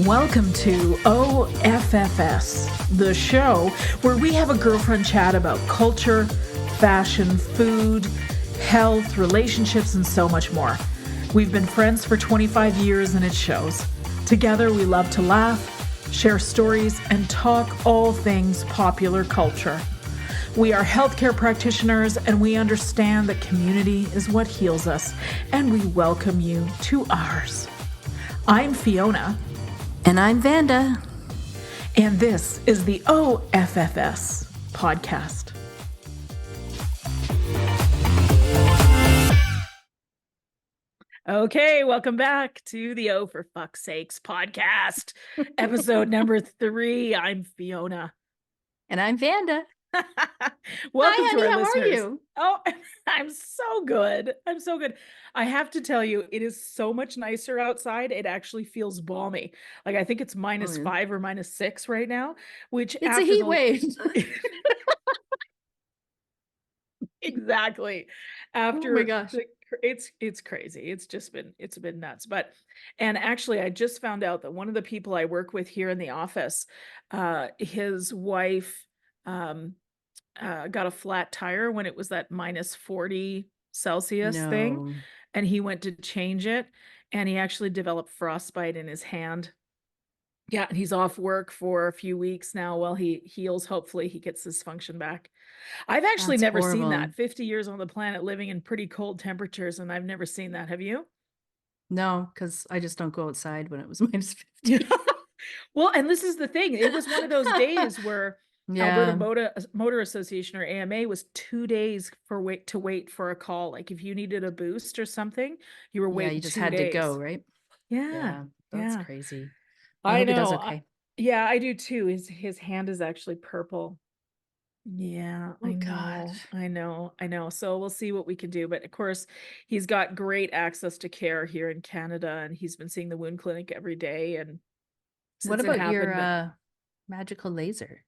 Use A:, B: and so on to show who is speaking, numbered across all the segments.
A: Welcome to OFFS, the show where we have a girlfriend chat about culture, fashion, food, health, relationships, and so much more. We've been friends for 25 years and it shows. Together we love to laugh, share stories, and talk all things popular culture. We are healthcare practitioners and we understand that community is what heals us, and we welcome you to ours. I'm Fiona.
B: And I'm Vanda.
A: And this is the OFFS podcast. Okay, welcome back to the Oh For Fuck's Sakes podcast, episode number 3. I'm Fiona.
B: And I'm Vanda.
A: Welcome
B: Hi,
A: to
B: honey,
A: our
B: how
A: listeners.
B: are you?
A: Oh, I'm so good. I'm so good. I have to tell you, it is so much nicer outside. It actually feels balmy. Like I think it's -5 or -6 right now, which
B: It's a heat wave.
A: Exactly. After
B: Oh my gosh.
A: it's crazy. It's been nuts. But and actually I just found out that one of the people I work with here in the office, his wife got a flat tire when it was that -40 Celsius thing,
B: No.
A: and he went to change it and he actually developed frostbite in his hand. Yeah, and he's off work for a few weeks now while he heals. Hopefully he gets his function back. I've actually
B: That's
A: never seen
B: horrible.
A: that. 50 years on the planet living in pretty cold temperatures, and I've never seen that. Have you?
B: No, because I just don't go outside when it was -50.
A: Well, and this is the thing. It was one of those days where Alberta
B: Yeah.
A: Motor Association, or AMA, was 2 days to wait for a call. Like if you needed a boost or something, you were
B: Yeah, you
A: waiting
B: just
A: 2
B: had to go,
A: days.
B: right?
A: Yeah.
B: Yeah, that's
A: Yeah.
B: crazy. I
A: I
B: hope he does
A: know.
B: okay.
A: Yeah, I do too. His hand is actually purple. Yeah,
B: Oh God.
A: I know. So we'll see what we can do. But of course, he's got great access to care here in Canada, and he's been seeing the wound clinic every day. And
B: What
A: since it
B: about
A: happened, but
B: your magical laser?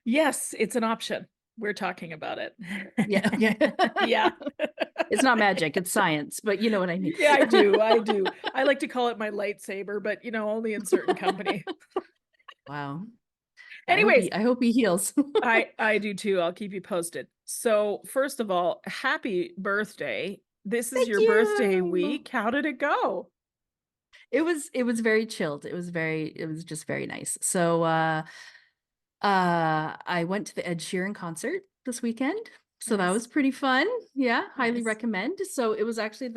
A: yes, it's an option. We're talking about it.
B: Yeah, okay.
A: Yeah.
B: It's not magic, it's science, but you know what I mean.
A: Yeah, I do. I do. I like to call it my lightsaber, but only in certain company.
B: Wow.
A: Anyways,
B: I hope he heals.
A: I do too. I'll keep you posted. So, first of all, happy birthday. This is
B: Thank
A: your birthday
B: you.
A: week. How did it go?
B: It was very chilled. It was just very nice. So I went to the Ed Sheeran concert this weekend. So that was
A: Nice.
B: pretty fun. Yeah, highly
A: Nice.
B: recommend. So it was actually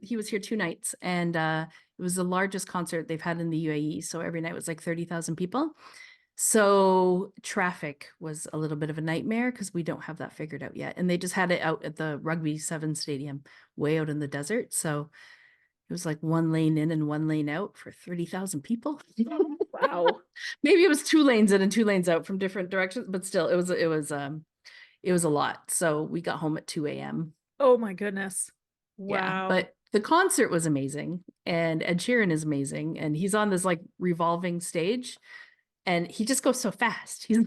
B: he was here 2 nights, and it was the largest concert they've had in the UAE. So every night was like 30,000 people. So traffic was a little bit of a nightmare because we don't have that figured out yet. And they just had it out at the Rugby 7 Stadium, way out in the desert. So it was like 1 lane in and 1 lane out for 30,000 people.
A: Wow.
B: Maybe it was 2 lanes in and 2 lanes out from different directions, but still it was a lot. So we got home at 2 a.m.
A: Oh my goodness.
B: Yeah,
A: Wow.
B: but the concert was amazing, and Ed Sheeran is amazing, and he's on this like revolving stage, and he just goes so fast. He's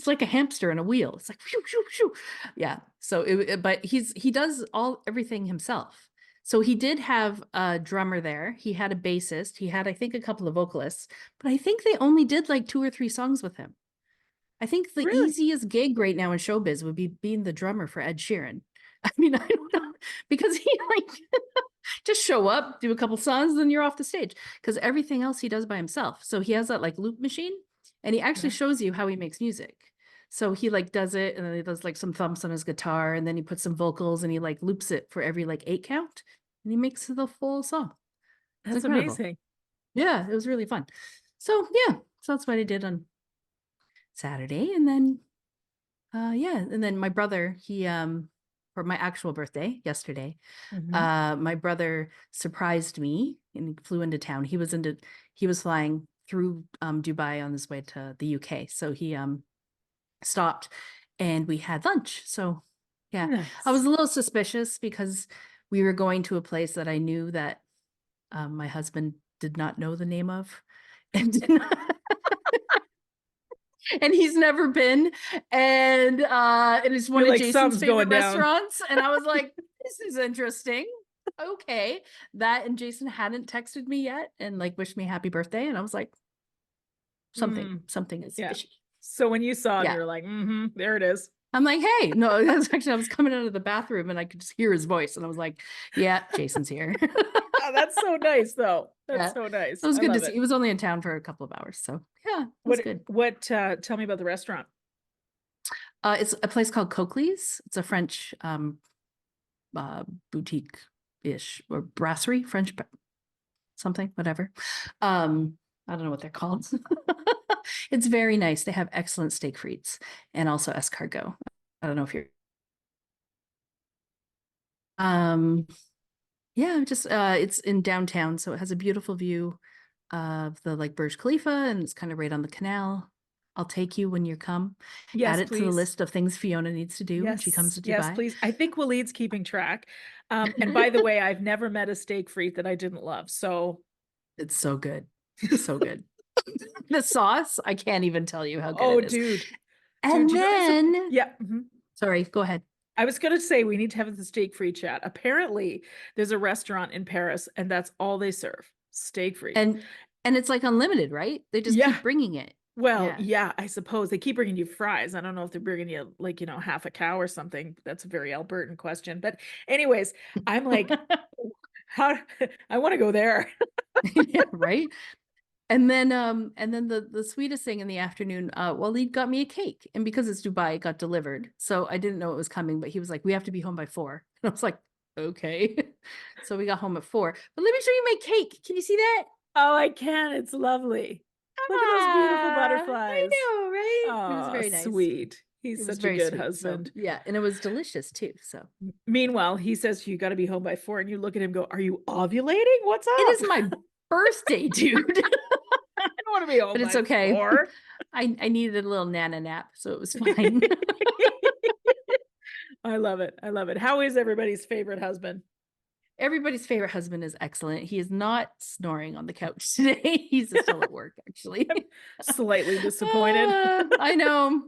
B: like a hamster in a wheel. It's like shoo, shoo, shoo. Yeah. So but he does everything himself. So he did have a drummer there. He had a bassist. He had, I think, a couple of vocalists, but I think they only did like 2 or 3 songs with him. I think the
A: Really?
B: easiest gig right now in showbiz would be being the drummer for Ed Sheeran. I mean, I don't know, because he like just show up, do a couple songs, then you're off the stage. Because everything else he does by himself. So he has that like loop machine, and he actually
A: Yeah.
B: shows you how he makes music. So he like does it, and then he does like some thumps on his guitar, and then he puts some vocals, and he like loops it for every like 8 count, and he makes the full song. It's
A: That's
B: incredible.
A: amazing.
B: Yeah, it was really fun. So yeah, so that's what I did on Saturday, and then and then my brother, he for my actual birthday yesterday,
A: Mhm.
B: my brother surprised me and he flew into town. He was flying through Dubai on his way to the UK. So he stopped and we had lunch. So yeah, I was
A: Nice.
B: a little suspicious because we were going to a place that I knew that my husband did not know the name of and did not and he's never been. And it is one
A: You're
B: of
A: like,
B: Jason's
A: something's going
B: favorite
A: down.
B: restaurants. And I was like, this is interesting. Okay. That and Jason hadn't texted me yet and like wished me happy birthday. And I was like,
A: Mm,
B: something is
A: yeah.
B: fishy.
A: So when you saw him,
B: Yeah.
A: you're like, there it is.
B: I'm like, hey, no, that's actually, I was coming out of the bathroom and I could just hear his voice. And I was like, yeah, Jason's here.
A: Oh, that's so nice, though. That's
B: Yeah.
A: so
B: It
A: nice.
B: was
A: I
B: good to
A: love
B: see.
A: it.
B: He was only in town for a couple of hours. So yeah, it was good.
A: Tell me about the restaurant.
B: It's a place called Coakley's. It's a French boutique-ish or brasserie, something, whatever. I don't know what they're called. It's very nice. They have excellent steak frites and also escargot. I don't know if you're um yeah, just it's in downtown, so it has a beautiful view of the like Burj Khalifa and it's kind of right on the canal. I'll take you when you come. Add
A: Yes,
B: it to the
A: please.
B: list of things Fiona needs to do when she comes
A: Yes,
B: to
A: yes,
B: Dubai.
A: please. I think Waleed's keeping track. And by the way, I've never met a steak frite that I didn't love. So,
B: It's so good. So good. The sauce, I can't even tell you how good
A: oh,
B: it is.
A: dude,
B: And
A: you know there's a
B: then,
A: yeah.
B: sorry, go ahead.
A: I was gonna say we need to have the steak free chat. Apparently, there's a restaurant in Paris, and that's all they serve, steak free.
B: And it's like unlimited, right? They just
A: Yeah.
B: keep bringing it.
A: Well,
B: Yeah.
A: yeah, I suppose they keep bringing you fries. I don't know if they're bringing you like, half a cow or something. That's a very Albertan question. But anyways, I'm like, how I want to go there.
B: Yeah, right. And then the sweetest thing in the afternoon, Waleed got me a cake. And because it's Dubai, it got delivered. So I didn't know it was coming, but he was like, we have to be home by 4. And I was like, okay. So we got home at 4. But let me show you my cake. Can you see that?
A: Oh, I can. It's lovely. Look at those beautiful
B: I
A: butterflies.
B: know, right? It was
A: Oh,
B: very nice.
A: sweet.
B: It
A: He's
B: was
A: such a
B: very
A: good
B: sweet. So
A: husband.
B: yeah, and it was delicious too. So
A: Meanwhile, he says you got to be home by 4, and you look at him and go, "Are you ovulating? What's
B: it
A: up?"
B: is my birthday, dude.
A: I don't want to be home
B: But it's
A: by
B: okay.
A: 4.
B: I needed a little nana nap, so it was fine.
A: I love it. I love it. How is everybody's favorite husband?
B: Everybody's favorite husband is excellent. He is not snoring on the couch today. He's still at work, actually.
A: I'm slightly disappointed.
B: I know.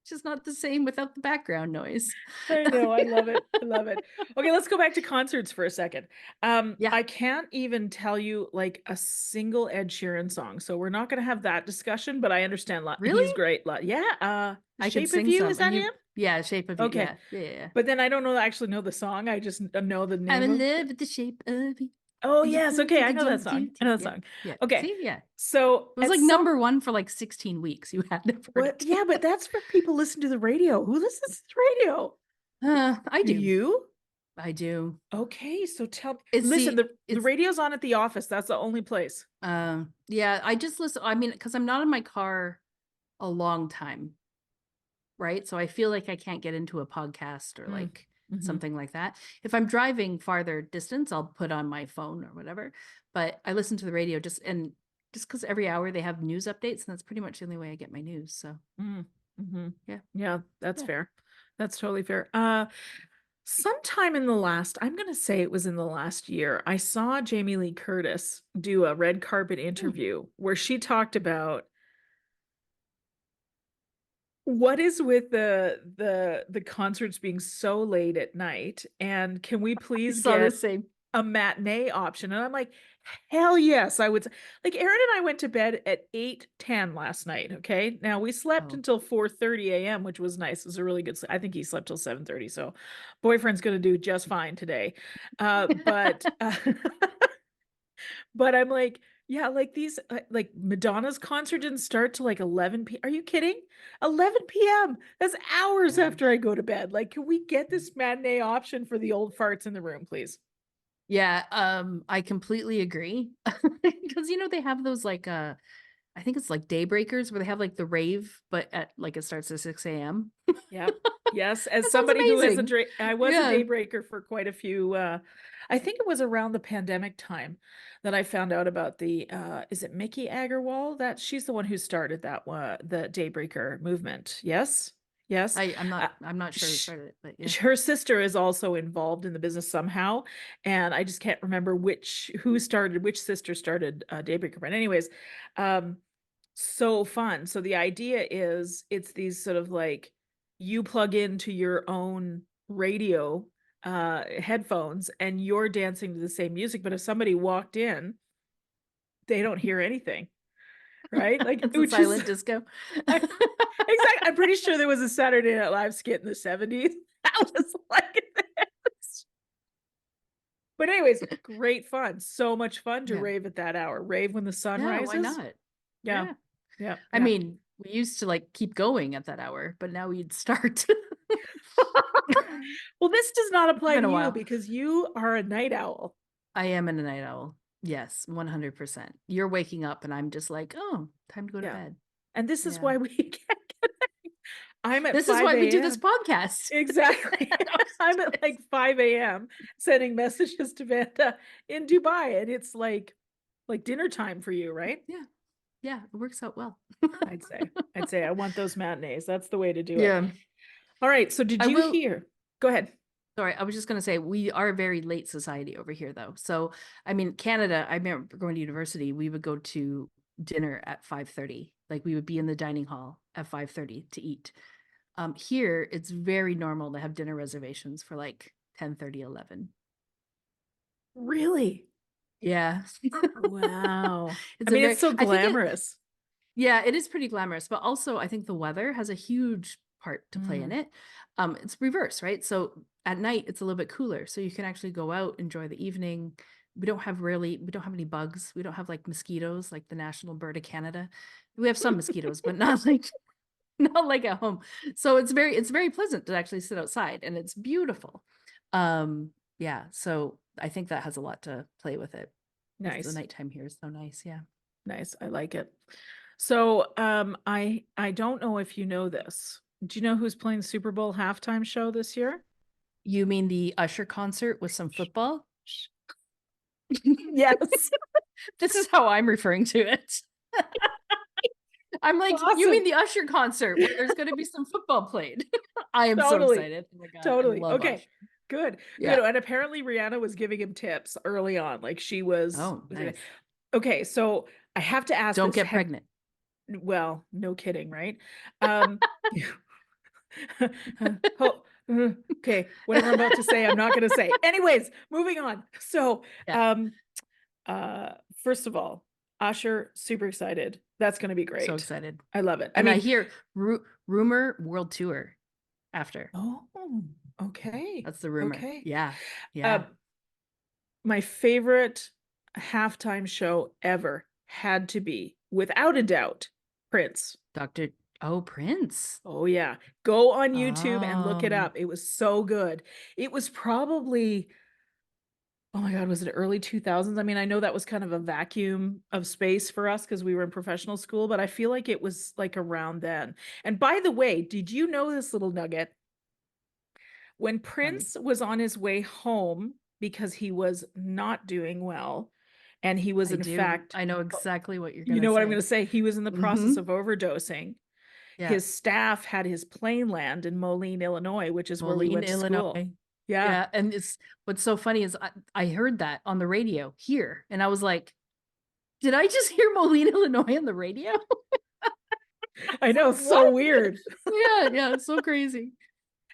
B: It's just not the same without the background noise.
A: I know. I love it. I love it. Okay, let's go back to concerts for a second.
B: Yeah.
A: I can't even tell you like a single Ed Sheeran song, so we're not going to have that discussion. But I understand. He's
B: Really?
A: great. Yeah.
B: I could
A: Shape of
B: sing
A: You, is
B: some.
A: that
B: And you,
A: him?
B: yeah, Shape of You.
A: Okay,
B: Yeah. Yeah. Yeah.
A: but then I don't actually know the song. I just know the
B: I'm
A: name
B: in
A: of.
B: love with the shape of you.
A: Oh
B: And you
A: yes.
B: do
A: Okay,
B: to
A: I
B: the
A: know
B: do
A: that
B: do
A: song. I
B: do.
A: know that
B: Yeah.
A: song.
B: Yeah.
A: Okay,
B: See? Yeah.
A: so
B: It was
A: at
B: like
A: some
B: number 1 for like 16 weeks. You had to have heard it.
A: yeah, but that's for people listen to the radio. Who listens to the radio?
B: I
A: Do
B: do.
A: you?
B: I do.
A: Okay, so tell me.
B: It's
A: Listen,
B: the
A: the
B: it's
A: radio's on at the office. That's the only place.
B: yeah, I just listen. I mean, because I'm not in my car a long time, right? So I feel like I can't get into a podcast or
A: Mm.
B: like
A: Hmm.
B: something like that. If I'm driving farther distance, I'll put on my phone or whatever. But I listen to the radio just because every hour they have news updates, and that's pretty much the only way I get my news. So
A: Mm. Hmm.
B: yeah,
A: Yeah, that's
B: yeah.
A: fair. That's totally fair. Sometime in the last, I'm gonna say it was in the last year, I saw Jamie Lee Curtis do a red carpet
B: Hmm.
A: interview where she talked about what is with the concerts being so late at night, and can we
B: I
A: please
B: saw the
A: get
B: same.
A: a matinee option? And I'm like, hell yes, I would. Like Aaron and I went to bed at 8:10 last night. Okay. Now we slept
B: Oh,
A: until 4:30 a.m., which was nice. It was a really good sleep. I think he slept till 7:30. So boyfriend's gonna do just fine today. But but I'm like, yeah, like these like Madonna's concert didn't start till like 11 p. Are you kidding? 11 p.m. That's hours
B: yeah.
A: after I go to bed. Like, can we get this matinee option for the old farts in the room, please?
B: Yeah, I completely agree. Because they have those like I think it's like daybreakers where they have like the rave, but at like it starts at 6 a.m.
A: Yep. Yes, as
B: That sounds
A: somebody who is
B: amazing.
A: I was a
B: Yeah.
A: daybreaker for quite a few I think it was around the pandemic time that I found out about the is it Mickey Agarwal? That she's the one who started that the daybreaker movement. Yes? Yes.
B: I'm
A: Uh,
B: not sure who
A: sh
B: started it, but yeah.
A: her sister is also involved in the business somehow, and I just can't remember which sister started daybreaker. But anyways, um so fun. So the idea is it's these sort of like you plug into your own radio headphones and you're dancing to the same music, but if somebody walked in, they don't hear anything, right? Like,
B: It's a
A: which is
B: silent disco.
A: exactly. I'm pretty sure there was a Saturday Night Live skit in the 70s that was like this. But anyways, great fun. So much fun to
B: Yeah.
A: rave at that hour. Rave when the sun
B: Yeah, why
A: rises.
B: not?
A: Yeah.
B: Yeah.
A: Yeah.
B: I
A: Yeah.
B: mean, we used to like keep going at that hour, but now we'd start.
A: Well, this does not
B: It's
A: apply
B: been
A: to
B: a
A: you
B: while.
A: because you are a night owl.
B: I am in a night owl. Yes, 100%. You're waking up and I'm just like, oh, time to go to
A: Yeah.
B: bed.
A: And this is
B: Yeah.
A: why we can't get I'm at
B: This is
A: 5
B: why we do this
A: a.m.
B: podcast.
A: Exactly. I'm at like 5 a.m. sending messages to Vanda in Dubai. And it's like dinner time for you, right?
B: Yeah. Yeah, it works out well.
A: I'd say I want those matinees. That's the way to do it.
B: Yeah.
A: All right. So did
B: I
A: you
B: will.
A: hear? Go ahead.
B: Sorry, I was just going to say we are a very late society over here, though. So, I mean, Canada, I remember going to university, we would go to dinner at 5:30. Like we would be in the dining hall at 5:30 to eat. Here, it's very normal to have dinner reservations for like 10:30, 11.
A: Really?
B: Yeah.
A: Wow. I
B: It's a
A: mean,
B: very,
A: it's so
B: I think it,
A: glamorous.
B: yeah, it is pretty glamorous, but also I think the weather has a huge part to play in
A: Mm.
B: it. It's reverse, right? So at night it's a little bit cooler, so you can actually go out, enjoy the evening. We don't have any bugs. We don't have like mosquitoes, like the national bird of Canada. We have some mosquitoes, but not like not like at home. So it's very pleasant to actually sit outside and it's beautiful. Yeah, so I think that has a lot to play with it. The
A: Nice.
B: nighttime here is so nice. Yeah.
A: Nice. I like it. So, I don't know if you know this. Do you know who's playing the Super Bowl halftime show this year?
B: You mean the Usher concert with some football?
A: Yes.
B: This is how I'm referring to it. I'm like, you mean
A: Awesome.
B: the Usher concert where there's going to be some football played? I am so
A: Totally.
B: excited. Oh my God, I
A: Totally.
B: love
A: Okay.
B: Usher.
A: Good. Good.
B: Yeah.
A: And apparently Rihanna was giving him tips early on. Like she was,
B: Oh, nice.
A: okay. So I have to ask
B: Don't
A: this.
B: get pregnant.
A: Well, no kidding, right? Okay, whatever I'm about to say, I'm not going to say. Anyways, moving on. So,
B: Yeah.
A: first of all, Usher, super excited. That's going to be great.
B: So excited.
A: I love it.
B: And I hear rumor world tour after.
A: Oh, okay.
B: That's the rumor.
A: Okay.
B: Yeah. Yeah.
A: My favorite halftime show ever had to be, without a doubt, Prince.
B: Prince.
A: Oh yeah. Go on YouTube and look it
B: Oh,
A: up. It was so good. It was probably, oh my God, was it early 2000s? I mean, I know that was kind of a vacuum of space for us because we were in professional school, but I feel like it was like around then. And by the way, did you know this little nugget? When
B: tell me.
A: Prince was on his way home because he was not doing well, and he was
B: I
A: in
B: do.
A: fact,
B: I know exactly what you're
A: you
B: gonna
A: know what I'm going
B: say.
A: to say? He was in the process
B: Mm-hmm.
A: of overdosing.
B: Yeah.
A: His staff had his plane land in Moline, Illinois, which is where we
B: Moline,
A: went to school.
B: Illinois.
A: Yeah.
B: Yeah. And it's what's so funny is I heard that on the radio here, and I was like, did I just hear Moline, Illinois on the radio?
A: I know, it's so
B: What?
A: weird.
B: Yeah, yeah, it's so crazy.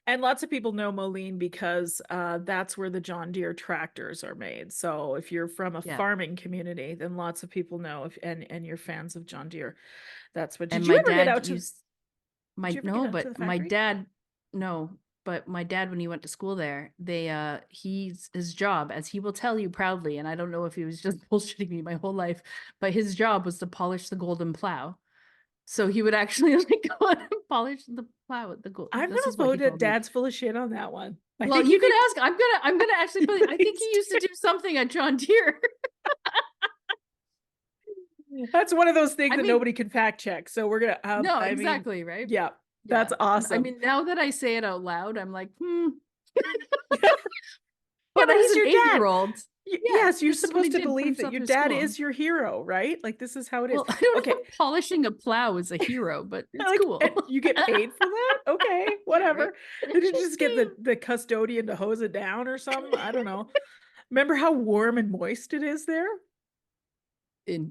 A: And lots of people know Moline because that's where the John Deere tractors are made. So if you're from a
B: Yeah.
A: farming community, then lots of people know and you're fans of John Deere. That's what.
B: And
A: Did you
B: my
A: ever get
B: dad
A: out to?
B: used
A: Did you ever get out to the
B: but my
A: factory?
B: dad, no, but my dad, when he went to school there, his job, as he will tell you proudly, and I don't know if he was just bullshitting me my whole life, but his job was to polish the golden plow. So he would actually like go on and polish the plow with the gold.
A: I'm
B: This
A: gonna
B: is what he
A: vote that
B: told me.
A: Dad's full of shit on that one. I
B: Well,
A: think
B: you can
A: need
B: ask. I'm gonna actually put I think he
A: Please
B: used to do something at John Deere.
A: That's one of those things
B: I
A: that
B: mean,
A: nobody can fact check. So we're gonna.
B: no,
A: I mean,
B: exactly, right?
A: yeah,
B: Yeah.
A: that's
B: I
A: awesome.
B: mean, now that I say it out loud, I'm like,
A: Yeah,
B: But
A: but
B: as
A: he's
B: an
A: your dad.
B: 8-year-old, yeah,
A: Yes, you're
B: this is what he
A: supposed to
B: did, put
A: believe that
B: himself
A: your
B: through
A: dad
B: school.
A: is your hero, right? Like this is how it is.
B: Well, I don't know
A: Okay.
B: if polishing a plow is a hero, but it's
A: Like
B: cool.
A: you get paid for that? Okay,
B: Yeah, right.
A: whatever. Did you just get the custodian to hose it down or something? I don't know. Remember how warm and moist it is there?
B: In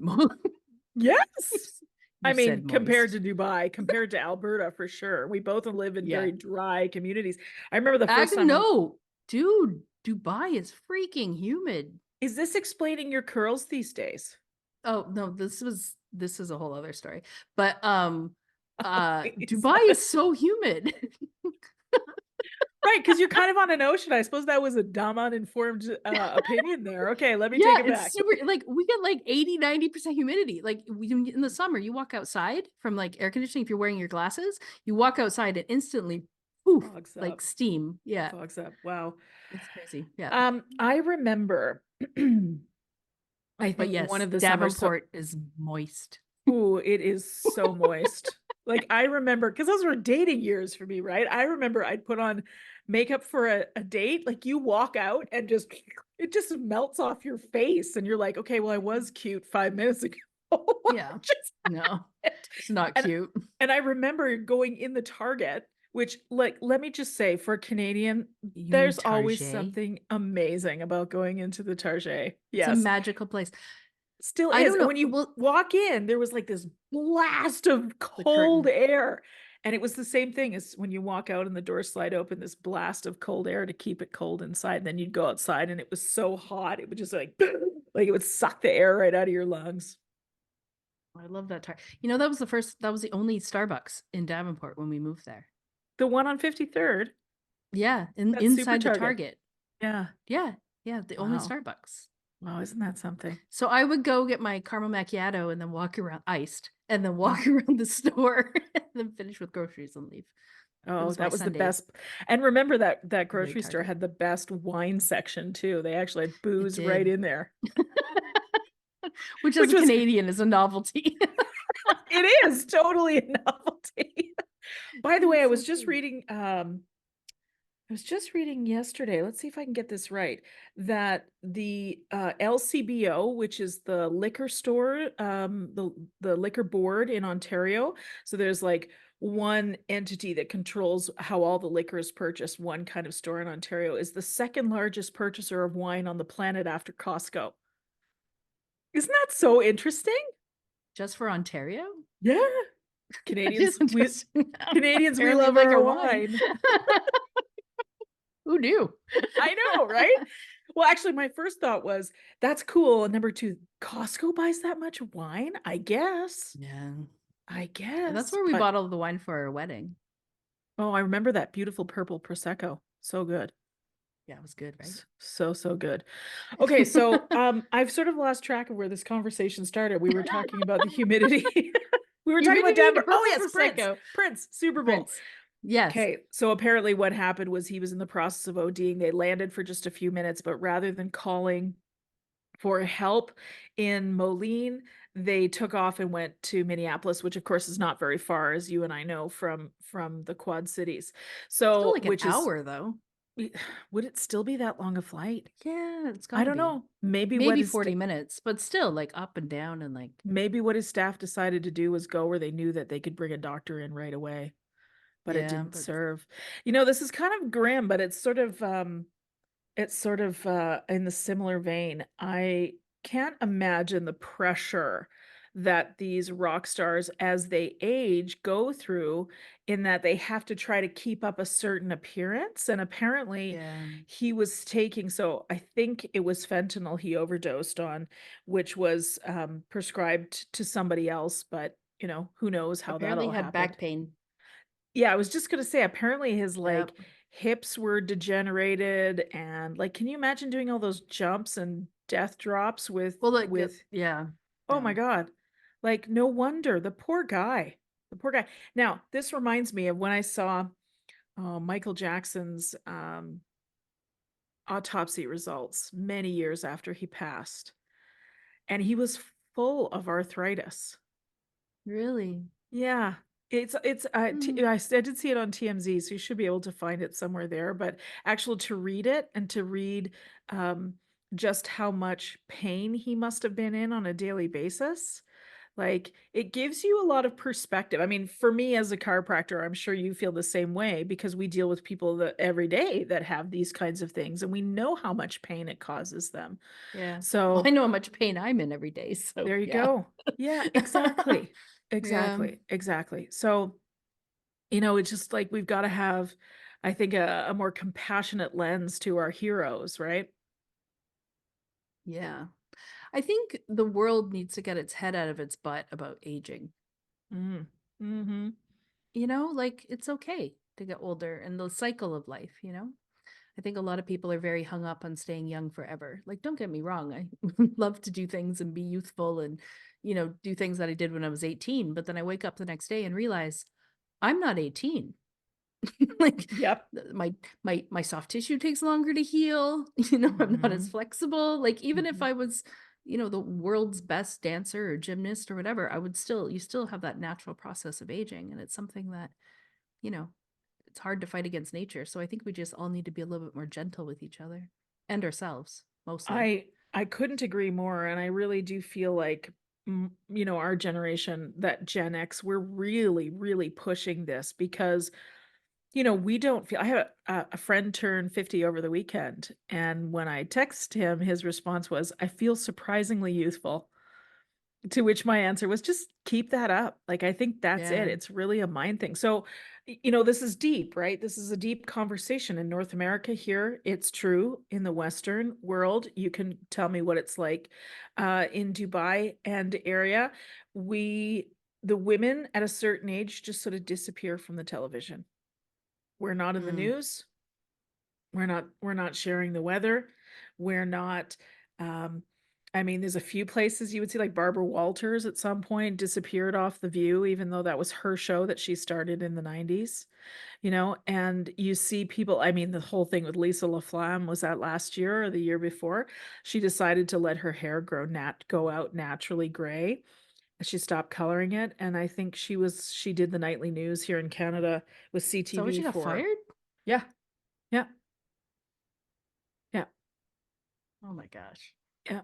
A: Yes. I
B: you
A: mean,
B: said
A: compared
B: moist.
A: to Dubai, compared to Alberta, for sure. We both live in
B: Yeah.
A: very dry communities. I remember the first time
B: No. Dude, Dubai is freaking humid.
A: Is this explaining your curls these days?
B: Oh no, this is a whole other story. But
A: Is
B: Dubai
A: that
B: is so humid.
A: right? Because you're kind of on an ocean. I suppose that was a dumb, uninformed opinion there. Okay, let me take
B: Yeah,
A: it
B: it's
A: back.
B: super like we get like 80-90% humidity. Like in the summer, you walk outside from like air conditioning if you're wearing your glasses, you walk outside and instantly poof,
A: Fogs
B: like
A: up.
B: steam. Yeah.
A: Fogs up. Wow.
B: It's crazy. Yeah.
A: I remember. I
B: But
A: think one
B: yes,
A: of the summers. So,
B: Davenport is moist.
A: ooh, it is so moist. Like I remember, because those were dating years for me, right? I remember I'd put on makeup for a date. Like you walk out and just it just melts off your face, and you're like, okay, well, I was cute 5 minutes ago.
B: Yeah.
A: Just
B: No,
A: it.
B: it's not
A: And
B: cute.
A: and I remember going in the Target, which, like, let me just say, for a Canadian,
B: You mean
A: there's always
B: Target?
A: something amazing about going into the Target.
B: It's a
A: Yes,
B: magical place.
A: still
B: I
A: is.
B: don't
A: And
B: know.
A: when you
B: Well,
A: walk in, there was like this blast of
B: the
A: cold
B: curtain.
A: air. And it was the same thing as when you walk out and the door slide open, this blast of cold air to keep it cold inside. And then you'd go outside and it was so hot. It would just like it would suck the air right out of your lungs.
B: I love that Target. That was the only Starbucks in Davenport when we moved there.
A: The one on 53rd,
B: Yeah,
A: that's Super
B: inside the
A: Target.
B: Target.
A: Yeah.
B: Yeah, yeah, the only
A: Wow.
B: Starbucks.
A: Wow. Isn't that something?
B: So I would go get my caramel macchiato and then walk around iced and then
A: Mm.
B: walk around the store and then finish with groceries and leave. That
A: Oh,
B: was my
A: that was the
B: Sunday
A: best. And remember that
B: Sunday
A: grocery store
B: Target.
A: had the best wine section too. They actually had
B: It
A: booze right
B: did.
A: in there,
B: Which as
A: which
B: a
A: was
B: Canadian is a novelty.
A: it is totally a novelty. By the way,
B: It's so true.
A: I was just reading yesterday. Let's see if I can get this right. That the LCBO, which is the liquor store, the liquor board in Ontario. So there's like one entity that controls how all the liquor is purchased. One kind of store in Ontario is the second largest purchaser of wine on the planet after Costco. Isn't that so interesting?
B: Just for Ontario?
A: Yeah,
B: That is interesting.
A: Canadians, we
B: Apparently
A: love
B: like
A: our
B: our wine.
A: wine.
B: Who knew?
A: I know, right? Well, actually, my first thought was that's cool. And number two, Costco buys that much wine? I guess.
B: Yeah.
A: I
B: And that's
A: guess.
B: where we
A: But
B: bought all the wine for our wedding.
A: oh, I remember that beautiful purple Prosecco. So good.
B: Yeah, it was good, right?
A: So good. Okay, so I've sort of lost track of where this conversation started. We were talking about the humidity. We were talking about
B: Humidity and
A: Denver. Oh
B: purple
A: yes, Prince.
B: prosecco.
A: Prince, Super Bowl.
B: Prince. Yes.
A: Okay, so apparently what happened was he was in the process of ODing. They landed for just a few minutes, but rather than calling for help in Moline, they took off and went to Minneapolis, which of course is not very far, as you and I know from the Quad Cities.
B: Still
A: So,
B: like an
A: which is,
B: hour though.
A: would it still be that long a flight?
B: Yeah, it's
A: I
B: gotta
A: don't
B: be.
A: know. Maybe
B: Maybe 40 minutes, but still like up and down and like,
A: maybe what his staff decided to do was go where they knew that they could bring a doctor in right away, but it
B: yeah,
A: didn't
B: but
A: serve. This is kind of grim, but it's sort of in the similar vein. I can't imagine the pressure that these rock stars, as they age, go through in that they have to try to keep up a certain appearance. And apparently,
B: yeah.
A: he was taking, so I think it was fentanyl he overdosed on, which was prescribed to somebody else, but who knows how that
B: Apparently
A: all
B: had
A: happened.
B: back pain.
A: Yeah, I was just gonna say, apparently his
B: Yep.
A: like hips were degenerated, and like, can you imagine doing all those jumps and death drops with
B: Well, like,
A: with
B: yeah.
A: oh
B: Yeah.
A: my God. Like, no wonder the poor guy. The poor guy. Now, this reminds me of when I saw Michael Jackson's autopsy results many years after he passed, and he was full of arthritis.
B: Really?
A: Yeah,
B: Hmm.
A: I did see it on TMZ, so you should be able to find it somewhere there. But actually, to read it and to read um, just how much pain he must have been in on a daily basis, like it gives you a lot of perspective. I mean, for me as a chiropractor, I'm sure you feel the same way because we deal with people that every day that have these kinds of things, and we know how much pain it causes them.
B: Yeah. Well, I
A: So
B: know how much pain I'm in every day, so
A: there you
B: yeah.
A: go. Yeah, exactly.
B: Yeah.
A: Exactly. Exactly. So it's just like we've got to have I think a more compassionate lens to our heroes, right?
B: Yeah. I think the world needs to get its head out of its butt about aging.
A: Mm. Hmm.
B: You know, like it's okay to get older and the cycle of life, you know? I think a lot of people are very hung up on staying young forever. Like, don't get me wrong, I love to do things and be youthful and, do things that I did when I was 18. But then I wake up the next day and realize I'm not 18. Like
A: Yep.
B: my soft tissue takes longer to heal. I'm not as
A: Hmm.
B: flexible. Like, even if
A: Hmm.
B: I was, the world's best dancer or gymnast or whatever, you still have that natural process of aging. And it's something that, you know, it's hard to fight against nature. So I think we just all need to be a little bit more gentle with each other and ourselves, mostly.
A: I couldn't agree more, and I really do feel like our generation, that Gen X, we're really, really pushing this because we don't feel. I have a friend turned 50 over the weekend, and when I text him, his response was, "I feel surprisingly youthful." To which my answer was, just keep that up. Like, I think that's it.
B: Yeah.
A: It's really a mind thing. So, this is deep, right? This is a deep conversation in North America here. It's true in the Western world. You can tell me what it's like in Dubai and area. The women at a certain age just sort of disappear from the television. We're not in the
B: Mm.
A: news. We're not sharing the weather. We're not um I mean, there's a few places you would see, like Barbara Walters at some point disappeared off The View, even though that was her show that she started in the 90s, and you see people, I mean, the whole thing with Lisa LaFlamme, was that last year or the year before? She decided to let her hair go out naturally gray. She stopped coloring it, and I think she did the nightly news here in Canada with
B: So when she
A: CTV
B: got
A: for.
B: fired?
A: Yeah, yeah, yeah.
B: Oh my gosh.
A: Yeah.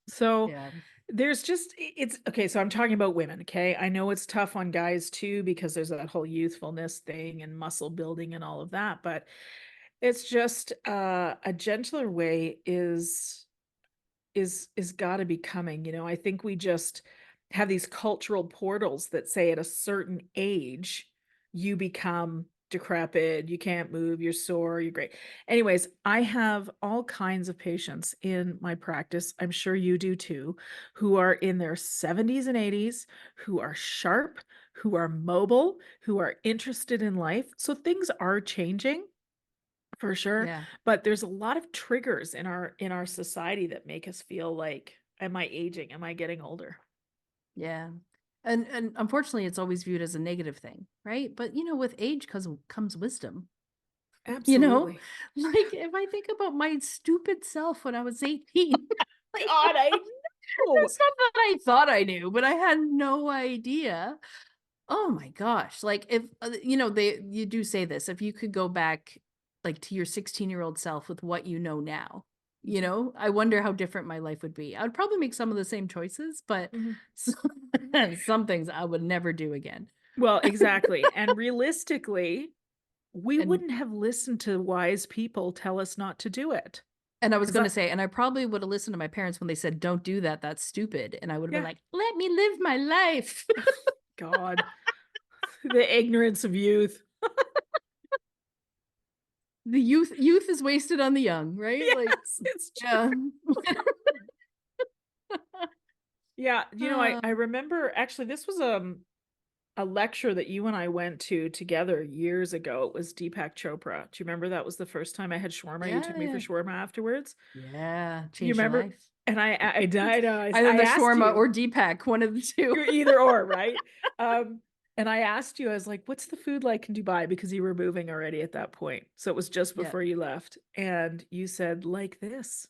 A: So
B: Yeah.
A: there's just it's okay. So I'm talking about women. Okay. I know it's tough on guys too, because there's that whole youthfulness thing and muscle building and all of that. But it's just a gentler way is got to be coming. I think we just have these cultural portals that say at a certain age you become decrepit, you can't move, you're sore, you're great. Anyways, I have all kinds of patients in my practice, I'm sure you do too, who are in their 70s and 80s, who are sharp, who are mobile, who are interested in life. So things are changing for sure,
B: Yeah.
A: but there's a lot of triggers in our society that make us feel like, am I aging? Am I getting older?
B: Yeah. And unfortunately it's always viewed as a negative thing, right? But with age comes wisdom. You know?
A: Absolutely.
B: Like if I think about my stupid self when I was 18, like
A: God, I know.
B: it's not that I thought I knew, but I had no idea. Oh my gosh. Like if you do say this, if you could go back like to your 16-year-old self with what you know now, I wonder how different my life would be. I would probably make some of the same choices, but
A: Mhm.
B: some things I would never do again.
A: Well, exactly. And realistically, we
B: And
A: wouldn't have listened to wise people tell us not to do it.
B: and I was
A: Because
B: going to say, and I probably would have listened to my parents when they said, "Don't do that. That's stupid." And I would have been
A: yeah,
B: like, "Let me live my life."
A: God, the ignorance of youth.
B: The youth is wasted on the young, right? Like,
A: Yes, it's true.
B: yeah.
A: Yeah,
B: Uh,
A: I remember actually this was a lecture that you and I went to together years ago. It was Deepak Chopra. Do you remember that was the first time I had shawarma? You took me for
B: yeah.
A: shawarma afterwards.
B: Yeah,
A: You
B: changed your
A: remember?
B: life.
A: And I died.
B: Either
A: I
B: the
A: asked
B: shawarma
A: you,
B: or Deepak, one of the two.
A: you're either or, right? And I asked you, I was like, "What's the food like in Dubai?" Because you were moving already at that point, so it was just
B: Yeah.
A: before you left, and you said, "Like this,"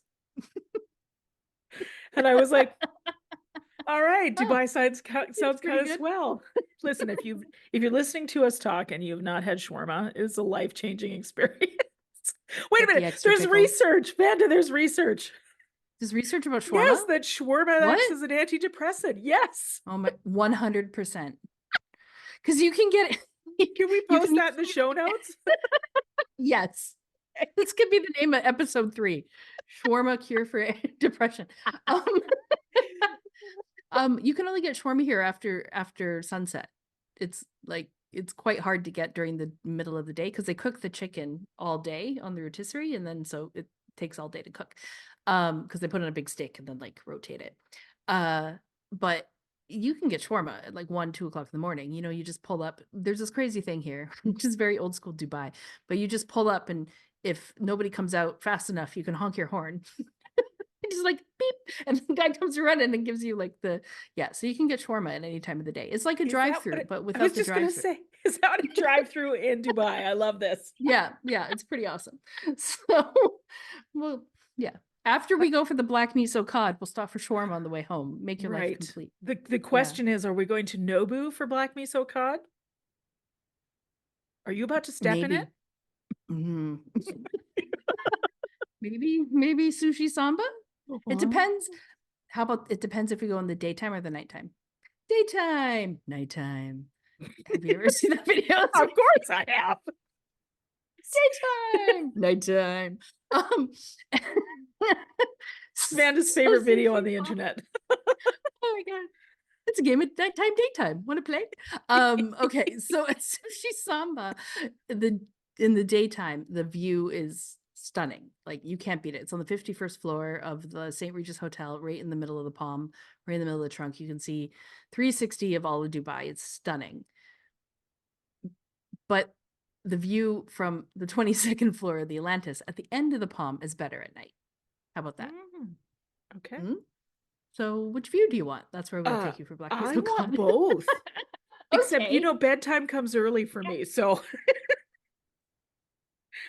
A: and I was like, all right,
B: Oh,
A: Dubai
B: it's
A: sounds kind
B: pretty
A: of
B: good.
A: swell. Listen, if you're listening to us talk and you've not had shawarma, it's a life-changing experience. Wait a
B: Get the
A: minute,
B: extra
A: there's
B: pickles.
A: research, Vanda. There's research.
B: Does research about
A: Yes,
B: shawarma?
A: that shawarma acts
B: What?
A: as an antidepressant. Yes.
B: Oh my, 100%. Because you can get
A: Can we
B: you
A: post
B: can
A: that in the
B: easily
A: show notes?
B: yes. This could be the name of episode 3. Shawarma cure for depression. Um, you can only get shawarma here after sunset. It's like it's quite hard to get during the middle of the day because they cook the chicken all day on the rotisserie, and then so it takes all day to cook. Because they put it on a big stick and then like rotate it. But you can get shawarma at like 1, 2 o'clock in the morning. You know, you just pull up. There's this crazy thing here, which is very old school Dubai, but you just pull up, and if nobody comes out fast enough, you can honk your horn. Just like beep, and the guy comes running and gives you like so you can get shawarma at any time of the day. It's like a drive-through, but
C: I was
B: without the
C: just gonna
B: drive-through.
C: say, is that a drive-through in Dubai? I love this.
B: Yeah, it's pretty awesome. So, well, yeah. After we go for the black miso cod, we'll stop for shawarma on the way home. Make your life complete.
C: The question is, are we going to Nobu for black miso cod? Are you about to step in it?
B: Mhm. Maybe sushi samba. It depends. How about it depends if we go in the daytime or the nighttime? Daytime, nighttime. Have you ever seen that video?
C: Of course I have.
B: Daytime, nighttime.
C: Vanda's favorite video on the internet.
B: Oh my god. It's a game at nighttime, daytime. Want to play? Okay, so at sushi samba, in the daytime, the view is stunning. Like you can't beat it. It's on the 51st floor of the St. Regis Hotel, right in the middle of the Palm, right in the middle of the trunk. You can see 360 of all of Dubai. It's stunning. But the view from the 22nd floor of the Atlantis at the end of the Palm is better at night. How about that?
C: Okay.
B: So which view do you want? That's where we're going to take you for black miso.
C: I want both. Except, bedtime comes early for me. So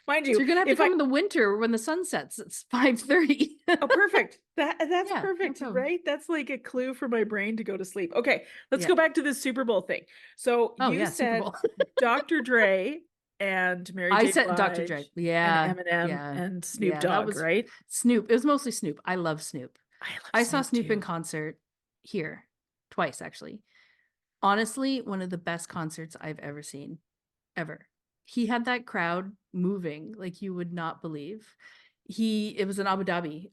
C: mind you,
B: so you're gonna have to come in the winter when the sun sets. It's 5:30.
C: Oh, perfect. That's perfect, right? That's like a clue for my brain to go to sleep. Okay, let's go back to this Super Bowl thing. So you said Dr. Dre and Mary J.
B: I said
C: Blige
B: Dr. Dre.
C: and Eminem and Snoop Dogg, right?
B: Snoop. It was mostly Snoop. I love Snoop. I saw Snoop
C: too.
B: in concert here twice, actually. Honestly, one of the best concerts I've ever seen, ever. He had that crowd moving like you would not believe. It was in Abu Dhabi,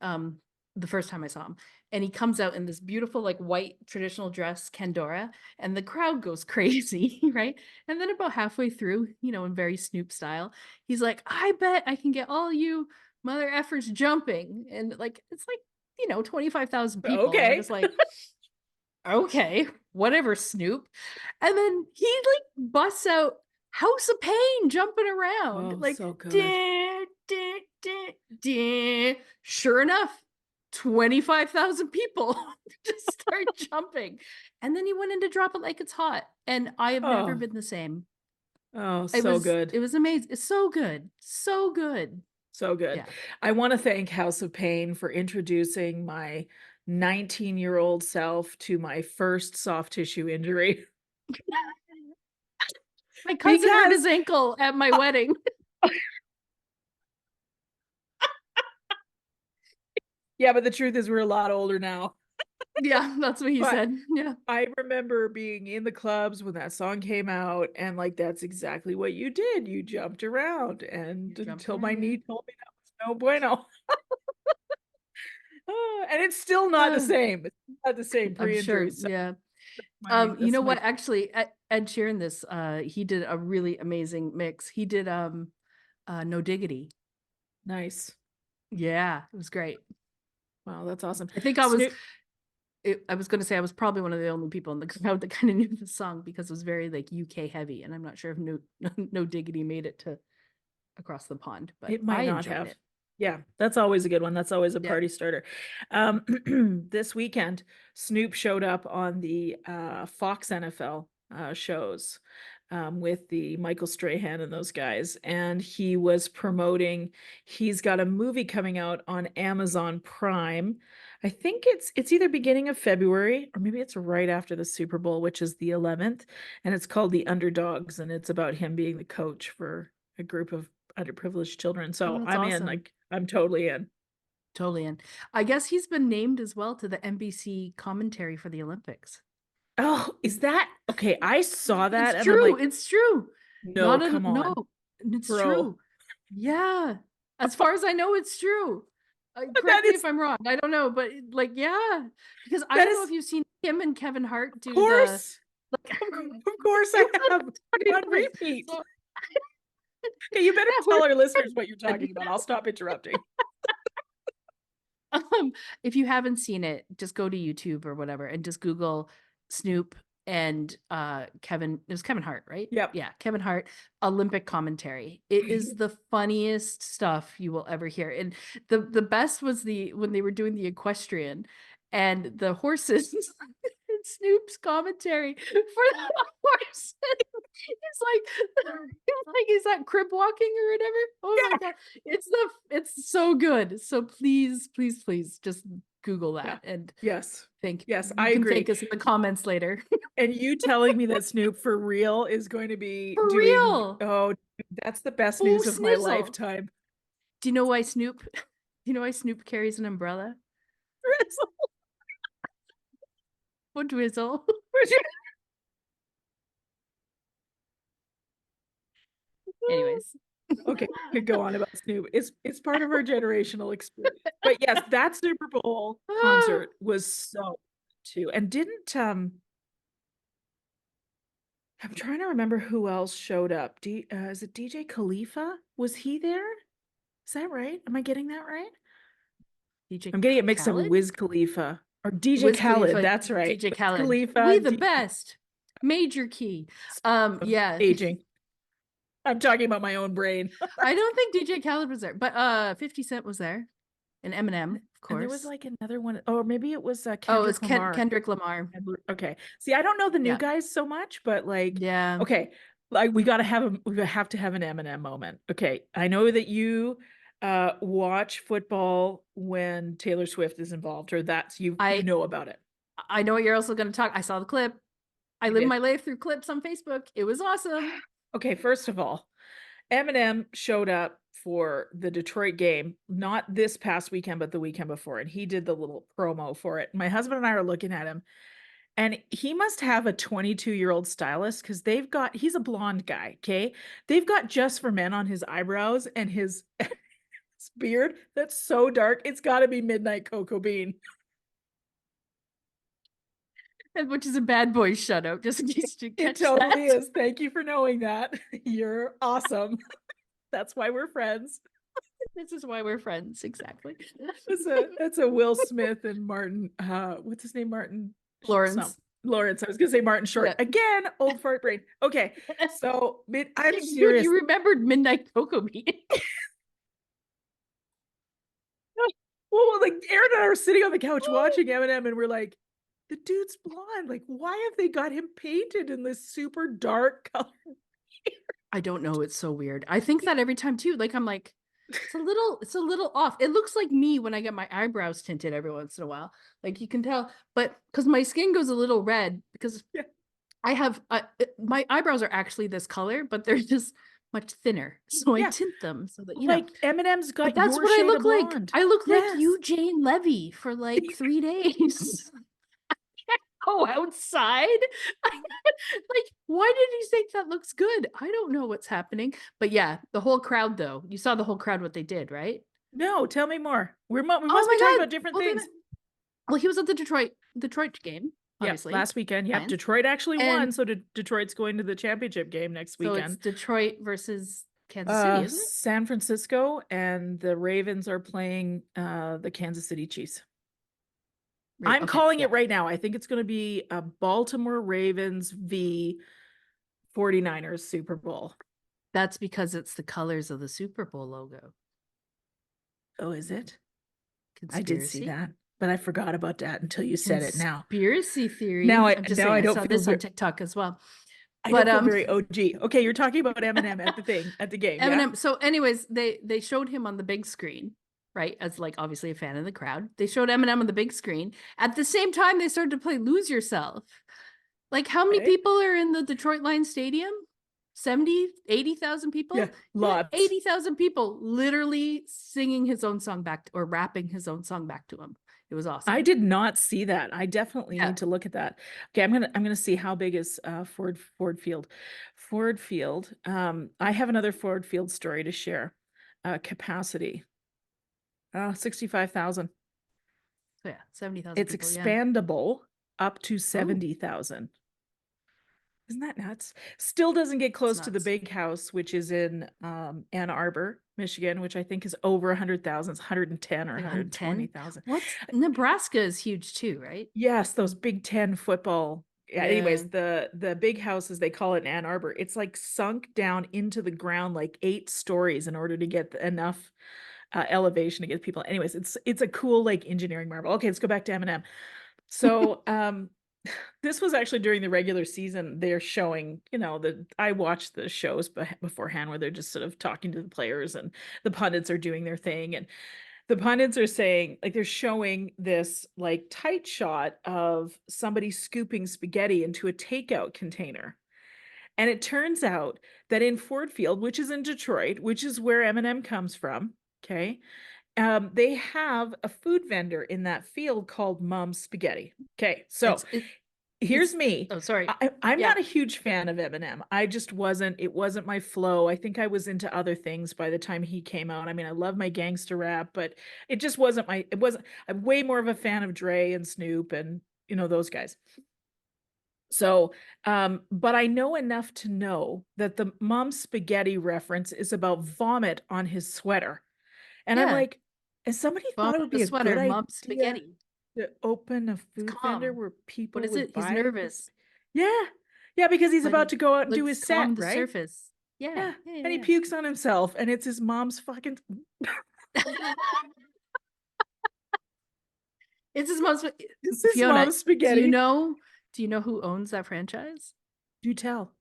B: the first time I saw him, and he comes out in this beautiful like white traditional dress, Kendora, and the crowd goes crazy, right? And then about halfway through, in very Snoop style, he's like, "I bet I can get all you mother effers jumping," and like it's like 25,000 people.
C: Okay,
B: I'm just like, okay, whatever, Snoop. And then he like busts out House of Pain jumping around. Like,
C: so good.
B: Sure enough, 25,000 people just start jumping. And then he went in to Drop It Like It's Hot. And I have never been the same.
C: Oh, so good.
B: It was amazing. It's so good. So good.
C: So good. Yeah. I want to thank House of Pain for introducing my 19-year-old self to my first soft tissue injury.
B: My cousin hurt his ankle at my wedding.
C: Yeah, but the truth is we're a lot older now.
B: Yeah, that's what he said. Yeah.
C: I remember being in the clubs when that song came out, and like that's exactly what you did. You jumped around, and until my knee told me that was no bueno. And it's still not the same. It's not the same pre-injury.
B: Sure, yeah. You know what? Actually, Ed Sheeran, he did a really amazing mix. He did No Diggity.
C: Nice.
B: Yeah, it was great.
C: Wow, that's awesome.
B: I think I was going to say I was probably one of the only people in the crowd that kind of knew the song because it was very like UK heavy, and I'm not sure if No Diggity made it to across the pond, but
C: it might not have. Yeah, that's always a good one. That's always a party starter. This weekend, Snoop showed up on the Fox NFL shows with the Michael Strahan and those guys, and he was promoting. He's got a movie coming out on Amazon Prime. I think it's either beginning of February or maybe it's right after the Super Bowl, which is the 11th, and it's called The Underdogs, and it's about him being the coach for a group of underprivileged children. So I'm awesome. Like I'm totally in.
B: Totally in. I guess he's been named as well to the NBC commentary for the Olympics.
C: Oh, is that okay? I saw that.
B: It's true. Like, it's true.
C: No, come on.
B: No, it's true. Yeah. As far as I know, it's true. Correct me if I'm wrong. I don't know, but like, yeah, because I don't know if you've seen him and Kevin Hart do Like,
C: Of course I have on repeat.
B: So,
C: Okay, you better
B: yeah,
C: tell
B: we're
C: our listeners what you're talking about. I'll stop interrupting.
B: if you haven't seen it, just go to YouTube or whatever and just Google Snoop and Kevin. It was Kevin Hart, right?
C: Yep.
B: Yeah, Kevin Hart Olympic commentary. It is the funniest stuff you will ever hear. And the best was when they were doing the equestrian and the horses and Snoop's commentary for the horses. It's like is that crib walking or whatever? Oh my god, it's so good. So please, please, please, just Google that and
C: Yes.
B: think.
C: Yes,
B: You
C: I
B: can
C: agree.
B: thank us in the comments later.
C: And you telling me that Snoop for real is going to be
B: For
C: doing,
B: real.
C: oh, that's the best
B: Oh,
C: news of my
B: snizzle.
C: lifetime.
B: Do you know why Snoop? Do you know why Snoop carries an umbrella? Oh, drizzle. Anyways,
C: Okay, could go on about Snoop. It's part of our generational experience. But yes, that Super Bowl concert was so too. And didn't I'm trying to remember who else showed up. Is it DJ Khalifa? Was he there? Is that right? Am I getting that right?
B: DJ
C: I'm getting it mixed up with
B: Khaled?
C: Wiz Khalifa or DJ
B: Wiz
C: Khaled.
B: Khalifa,
C: That's right.
B: DJ
C: Wiz
B: Khaled.
C: Khalifa.
B: We the
C: DJ
B: best. Major key. Yeah.
C: Aging. I'm talking about my own brain.
B: I don't think DJ Khaled was there, but 50 Cent was there. And Eminem, of course.
C: And there was like another one. Oh, maybe it was Kendrick
B: oh, it was
C: Lamar.
B: Kendrick Lamar.
C: Okay. See, I don't know the new
B: Yeah.
C: guys so much, but like,
B: Yeah.
C: okay, like we have to have an Eminem moment. Okay. I know that you watch football when Taylor Swift is involved, or that's you know about it.
B: I know what you're also going to talk. I saw the clip. I live my life through clips on Facebook. It was awesome.
C: Okay, first of all, Eminem showed up for the Detroit game, not this past weekend, but the weekend before, and he did the little promo for it. My husband and I are looking at him, and he must have a 22-year-old stylist because he's a blonde guy, okay? They've got Just for Men on his eyebrows and his beard that's so dark, it's got to be Midnight Cocoa Bean.
B: Which is a Bad Boys shout out, just in case you catch that.
C: It totally is. Thank you for knowing that. You're awesome. That's why we're friends.
B: This is why we're friends, exactly.
C: That's a Will Smith and Martin. What's his name? Martin
B: Lawrence.
C: Lawrence. I was gonna say Martin Short.
B: Yeah.
C: Again, old fart brain. Okay, so I'm serious.
B: You remembered Midnight Cocoa Bean.
C: Well, like Aaron and I were sitting on the couch watching Eminem, and we're like, the dude's blonde. Like, why have they got him painted in this super dark color?
B: I don't know. It's so weird. I think that every time too. Like I'm like, it's a little off. It looks like me when I get my eyebrows tinted every once in a while. Like you can tell, but because my skin goes a little red because I have my eyebrows are actually this color, but they're just much thinner. So I tint them so that you know.
C: Eminem's got.
B: But that's what I look like. I look like Eugene Levy for like 3 days. Go outside. Like, why did you think that looks good? I don't know what's happening. But yeah, the whole crowd though. You saw the whole crowd what they did, right?
C: No, tell me more. We must be talking about different things.
B: Well, he was at the Detroit game, obviously.
C: Last weekend. Yep. Detroit actually won, so Detroit's going to the championship game next weekend.
B: So it's Detroit versus Kansas City, isn't it?
C: San Francisco, and the Ravens are playing the Kansas City Chiefs. Right, I'm calling it right now. I think it's going to be a Baltimore Ravens v 49ers Super Bowl.
B: That's because it's the colors of the Super Bowl logo.
C: Oh, is it?
B: Conspiracy?
C: I did see that, but I forgot about that until you said it now.
B: Conspiracy theory.
C: Now
B: I saw this on TikTok as well.
C: I don't feel very OG. Okay, you're talking about Eminem at the game.
B: Eminem.
C: Yeah?
B: So, anyways, they showed him on the big screen, right? As like obviously a fan of the crowd. They showed Eminem on the big screen. At the same time, they started to play "Lose Yourself." Like, how many people are in the Detroit Lions Stadium? 70, 80,000 people?
C: Yeah, lots.
B: 80,000 people literally singing his own song back or rapping his own song back to him. It was awesome.
C: I did not see that. I definitely need to look at that. Okay, I'm gonna see how big is Ford Field. Ford Field. I have another Ford Field story to share. Capacity. 65,000.
B: So yeah, 70,000.
C: It's expandable up to 70,000. Isn't that nuts? Still doesn't get
B: It's
C: close to the
B: nuts.
C: big house, which is in Ann Arbor, Michigan, which I think is over 100,000. It's 110 or
B: Like 110.
C: 120,000.
B: What's Nebraska is huge too, right?
C: Yes, those Big Ten football. Yeah,
B: Yeah.
C: anyways, the big house, as they call it in Ann Arbor, it's like sunk down into the ground like 8 stories in order to get enough elevation to get people. Anyways, it's a cool like engineering marvel. Okay, let's go back to Eminem. So this was actually during the regular season. They're showing, I watched the shows beforehand where they're just sort of talking to the players and the pundits are doing their thing. And the pundits are saying, like, they're showing this like tight shot of somebody scooping spaghetti into a takeout container. And it turns out that in Ford Field, which is in Detroit, which is where Eminem comes from, okay, they have a food vendor in that field called Mom's Spaghetti. Okay, so here's me.
B: Oh, sorry.
C: I'm
B: Yeah.
C: not a huge fan of Eminem. It wasn't my flow. I think I was into other things by the time he came out. I mean, I love my gangster rap, but I'm way more of a fan of Dre and Snoop and, those guys. So, but I know enough to know that the Mom's Spaghetti reference is about vomit on his sweater. And I'm
B: Yeah.
C: like, has somebody thought it
B: Vomit
C: would
B: the
C: be a good
B: sweater, mom's
C: idea
B: spaghetti.
C: to open a
B: It's
C: food vendor
B: calm.
C: where
B: What
C: people
B: is
C: would
B: it? He's
C: buy his?
B: nervous.
C: Yeah. Yeah, because he's
B: But
C: about to go out and do
B: let's
C: his set,
B: calm the
C: right?
B: surface. Yeah.
C: Yeah.
B: Yeah.
C: And he
B: Yeah.
C: pukes on himself and it's his mom's fucking
B: Yeah. It's his mom's.
C: it's his
B: Fiona,
C: mom's spaghetti.
B: do you know who owns that franchise?
C: Do tell.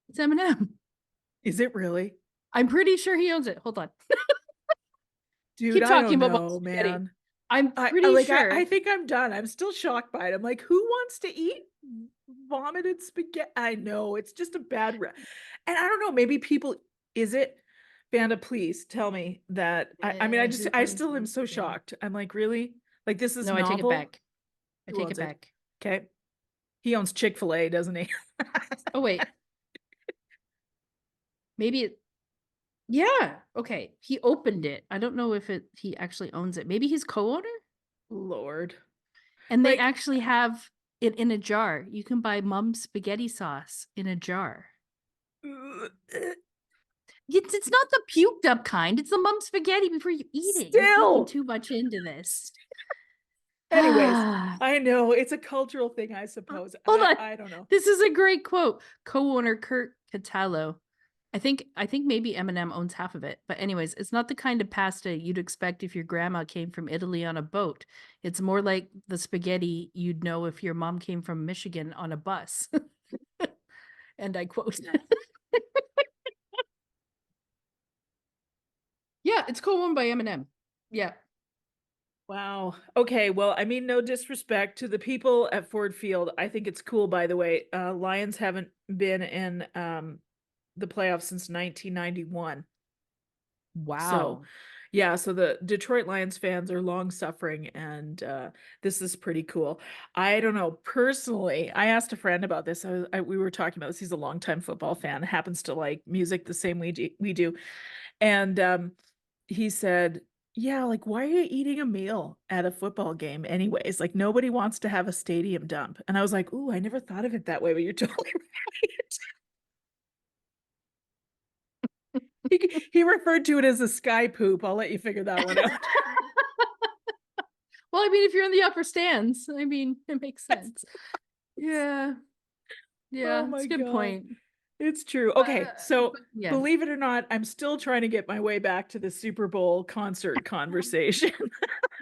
B: It's Eminem.
C: Is it really?
B: I'm pretty sure he owns it. Hold on.
C: Dude,
B: Keep
C: I
B: talking
C: don't
B: about mom's
C: know,
B: spaghetti.
C: man.
B: I'm
C: I
B: pretty
C: like
B: sure.
C: I think I'm done. I'm still shocked by it. I'm like, who wants to eat vomited spaghetti? I know it's just a bad and I don't know, maybe people is it Vanda, please tell me that I mean
B: Who
C: I
B: owns
C: still am
B: mom's
C: so
B: spaghetti?
C: shocked. I'm like, really? Like this is
B: No, I take it
C: novel?
B: back. I
C: Who
B: take
C: owns
B: it
C: it?
B: back.
C: Okay. He owns Chick-fil-A, doesn't he?
B: Oh wait, maybe yeah. Okay, he opened it. I don't know if he actually owns it. Maybe he's co-owner.
C: Lord.
B: And they
C: Like
B: actually have it in a jar. You can buy Mum's spaghetti sauce in a jar. It's not the puked up kind. It's the Mum spaghetti before you eat it. You're reading
C: still.
B: too much into this.
C: Anyways, I know it's a cultural thing, I suppose.
B: Hold on.
C: I don't know.
B: This is a great quote. Co-owner Kurt Catallo. I think maybe Eminem owns half of it. But anyways, it's not the kind of pasta you'd expect if your grandma came from Italy on a boat. It's more like the spaghetti you'd know if your mom came from Michigan on a bus. And I quote. Yeah, it's co-owned by Eminem. Yeah.
C: Wow. Okay. Well, I mean, no disrespect to the people at Ford Field. I think it's cool, by the way. Lions haven't been in the playoffs since 1991. So,
B: Wow.
C: yeah, so the Detroit Lions fans are long suffering, and this is pretty cool. I don't know. Personally, I asked a friend about this. We were talking about this. He's a longtime football fan, happens to like music the same we do. And he said, yeah, like, why are you eating a meal at a football game anyways? Like, nobody wants to have a stadium dump. And I was like, ooh, I never thought of it that way, but you're totally right. He referred to it as a sky poop. I'll let you figure that one out.
B: Well, I mean, if you're in the upper stands, I mean, it makes sense. Yeah. Yeah,
C: Oh
B: it's
C: my
B: a good
C: God.
B: point.
C: It's true. Okay, so
B: Yeah.
C: believe it or not, I'm still trying to get my way back to the Super Bowl concert conversation.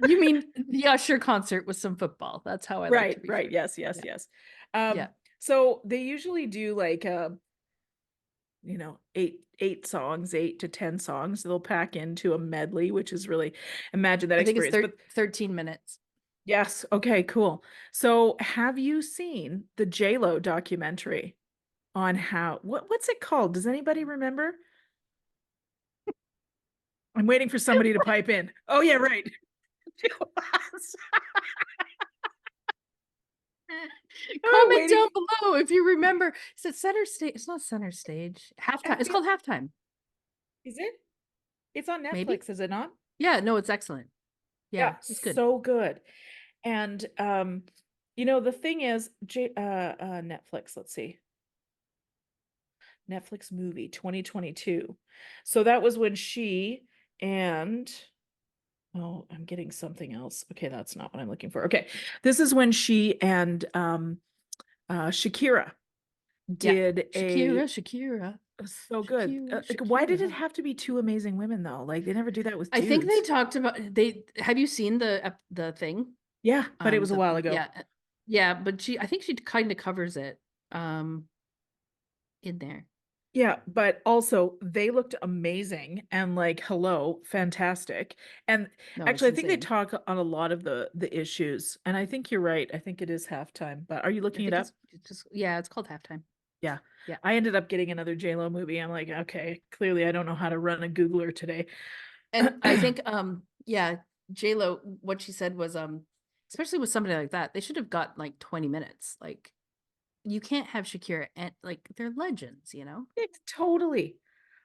B: You mean the Usher concert with some football. That's how I like to
C: Right,
B: refer to it.
C: yes,
B: Yeah.
C: yes.
B: Yeah.
C: So they usually do like eight songs, 8 to 10 songs they'll pack into a medley, which is really imagine that
B: I think it's
C: experience. But
B: 13 minutes.
C: yes, okay, cool. So have you seen the J-Lo documentary on what's it called? Does anybody remember? I'm waiting for somebody to pipe in. Oh yeah, right. I'm
B: Comment
C: waiting.
B: down below if you remember. Is it center stage? It's not center stage. Halftime. It's called halftime.
C: Is it? It's on
B: Maybe.
C: Netflix, is it not?
B: Yeah, no, it's excellent. Yeah, it's good.
C: So good. And the thing is, Netflix, let's see. Netflix movie 2022. So that was when she and oh, I'm getting something else. Okay, that's not what I'm looking for. Okay. This is when she and Shakira
B: Yeah.
C: did
B: Shakira.
C: so good. Like, why did it
B: Shakira.
C: have to be two amazing women though? Like they never do that with
B: I think they
C: dudes.
B: talked about have you seen the thing?
C: Yeah, but it was a while ago.
B: Yeah, but I think she kind of covers it in there.
C: Yeah, but also they looked amazing and like hello, fantastic. And
B: No, it's
C: actually I think they
B: insane.
C: talk on a lot of the issues. And I think you're right. I think it is halftime. But are you
B: I
C: looking it
B: think
C: up?
B: it's just yeah, it's called Halftime.
C: Yeah.
B: Yeah.
C: I ended up getting another J-Lo movie. I'm like, okay, clearly I don't know how to run a Googler today.
B: And I think yeah, J-Lo, what she said was especially with somebody like that, they should have got like 20 minutes. Like you can't have Shakira and like they're legends, you know?
C: It's totally.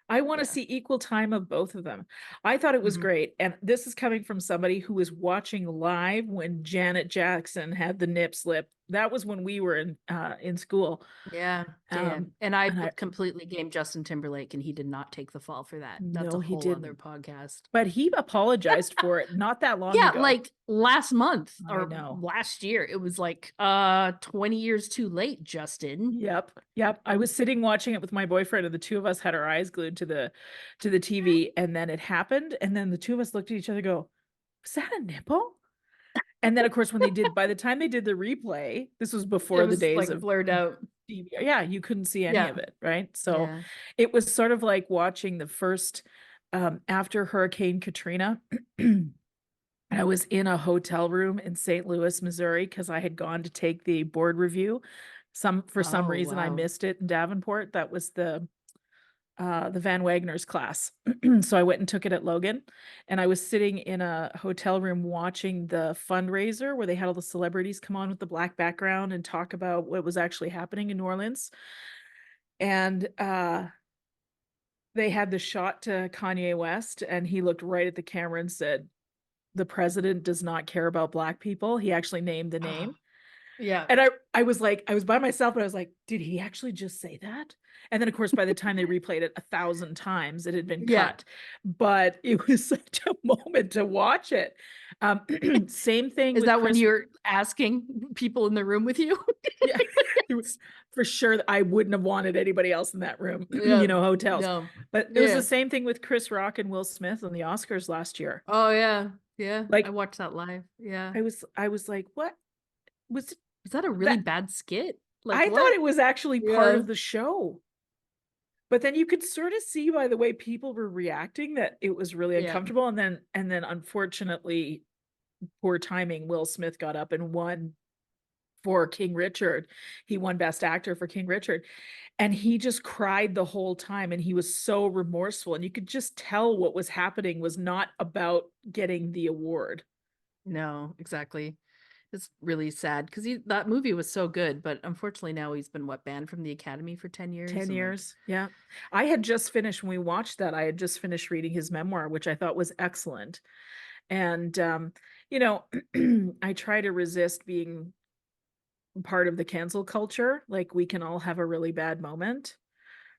C: I want to
B: Yeah.
C: see equal time of both of them. I thought it was
B: Mhm.
C: great. And this is coming from somebody who was watching live when Janet Jackson had the nip slip. That was when we were in school.
B: Yeah, yeah. And I
C: And I
B: completely game Justin Timberlake and he did not take the fall for that. That's a
C: no, he
B: whole other
C: didn't.
B: podcast.
C: But he apologized for it not that long
B: Yeah,
C: ago.
B: like last month
C: I
B: or
C: know.
B: last year. It was like 20 years too late, Justin.
C: Yep. Yep. I was sitting watching it with my boyfriend and the two of us had our eyes glued to the TV and then it happened and then the two of us looked at each other and go, "Was that a nipple?" And then of course when they did by the time they did the replay, this was
B: It
C: before the
B: was
C: days
B: like
C: of
B: blurred out.
C: DVR. Yeah, you couldn't see any
B: Yeah.
C: of it, right? So
B: Yeah.
C: it was sort of like watching the first after Hurricane Katrina. I was in a hotel room in St. Louis, Missouri, because I had gone to take the board review. For some
B: Oh,
C: reason I
B: wow.
C: missed it in Davenport. That was the Van Wagner's class. So I went and took it at Logan. And I was sitting in a hotel room watching the fundraiser where they had all the celebrities come on with the black background and talk about what was actually happening in New Orleans. And they had the shot to Kanye West, and he looked right at the camera and said, "The president does not care about black people." He actually named the name.
B: Yeah.
C: And I was like, I was by myself, but I was like, did he actually just say that? And then of course, by the time they replayed it 1,000 times, it had been
B: Yeah.
C: cut. But it was such a moment to watch it. Same thing
B: Is
C: with
B: that when
C: Chris.
B: you're asking people in the room with you?
C: Yeah, it was for sure. I wouldn't have wanted anybody else in that room,
B: Yeah.
C: hotels.
B: No.
C: But it was the
B: Yeah.
C: same thing with Chris Rock and Will Smith on the Oscars last year.
B: Oh yeah. Yeah. I
C: Like
B: watched that live. Yeah.
C: I was like, what was
B: Is that a really
C: that?
B: bad skit? Like
C: I thought
B: what?
C: it was actually part
B: Yeah.
C: of the show. But then you could sort of see by the way people were reacting that it was really
B: Yeah.
C: uncomfortable. And then unfortunately, poor timing, Will Smith got up and won for King Richard. He won Best Actor for King Richard. And he just cried the whole time. And he was so remorseful. And you could just tell what was happening was not about getting the award.
B: No, exactly. It's really sad because that movie was so good, but unfortunately now he's been banned from the Academy for 10 years
C: 10
B: and like
C: years. Yeah. I had just finished, when we watched that, I had just finished reading his memoir, which I thought was excellent. And, you know, I try to resist being part of the cancel culture. Like we can all have a really bad moment.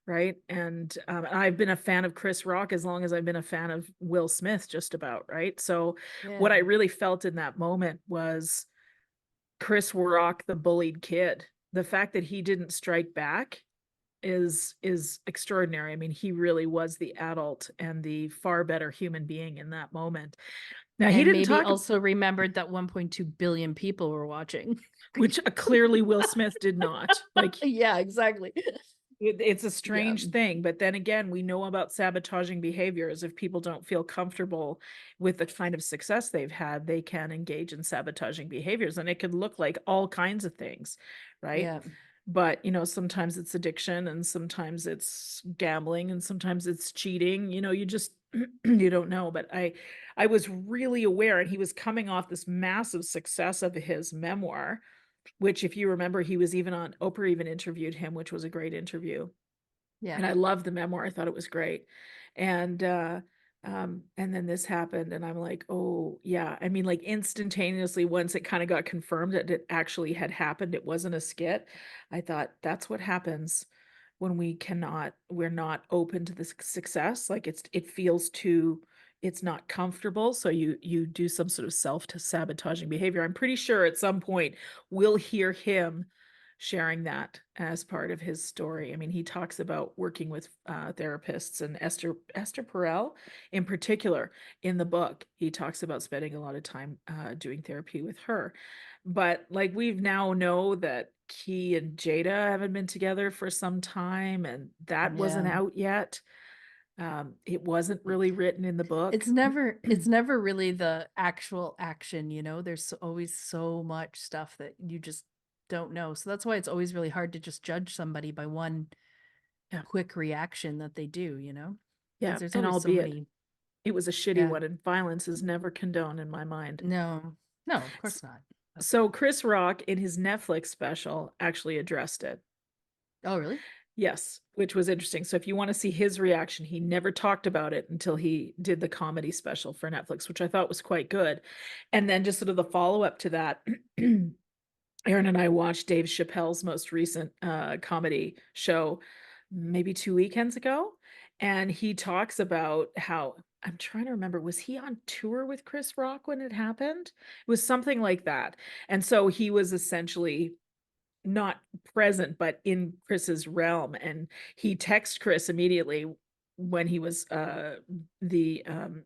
C: Right. And I've been a fan of Chris Rock as long as I've been a fan of Will Smith, just about. Right. So
B: yeah.
C: what I really felt in that moment was Chris Rock, the bullied kid. The fact that he didn't strike back is extraordinary. I mean, he really was the adult and the far better human being in that moment. Now, he
B: And
C: didn't
B: maybe
C: talk,
B: also remembered that 1.2 billion people were watching.
C: which clearly Will Smith did not. Like,
B: Yeah, exactly.
C: it's a
B: Yeah.
C: strange thing. But then again, we know about sabotaging behaviors. If people don't feel comfortable with the kind of success they've had, they can engage in sabotaging behaviors. And it could look like all kinds of things, right?
B: Yeah.
C: But sometimes it's addiction and sometimes it's gambling and sometimes it's cheating. You just you don't know. But I was really aware, and he was coming off this massive success of his memoir, which, if you remember, he was even on Oprah even interviewed him, which was a great interview.
B: Yeah.
C: And I loved the memoir. I thought it was great. And then this happened, and I'm like, oh yeah. I mean, like instantaneously, once it kind of got confirmed that it actually had happened, it wasn't a skit. I thought that's what happens when we're not open to the success. Like it feels too, it's not comfortable. So you do some sort of self-sabotaging behavior. I'm pretty sure at some point we'll hear him sharing that as part of his story. I mean, he talks about working with therapists, and Esther Perel in particular in the book. He talks about spending a lot of time doing therapy with her. But like we've now know that Key and Jada haven't been together for some time, and that wasn't
B: Yeah.
C: out yet. It wasn't really written in the book.
B: It's never really the actual action, you know. There's always so much stuff that you just don't know. So that's why it's always really hard to just judge somebody by one
C: Yeah.
B: quick reaction that they do, you know?
C: Yeah,
B: Because there's
C: and
B: always so
C: albeit
B: many.
C: it was a shitty
B: Yeah.
C: one, and violence is never condoned in my mind.
B: No, of course not.
C: So Chris Rock in his Netflix special actually addressed it.
B: Oh, really?
C: Yes, which was interesting. So if you want to see his reaction, he never talked about it until he did the comedy special for Netflix, which I thought was quite good. And then just sort of the follow-up to that, Aaron and I watched Dave Chappelle's most recent comedy show maybe 2 weekends ago. And he talks about how, I'm trying to remember, was he on tour with Chris Rock when it happened? It was something like that. And so he was essentially not present, but in Chris's realm. And he texted Chris immediately when he was the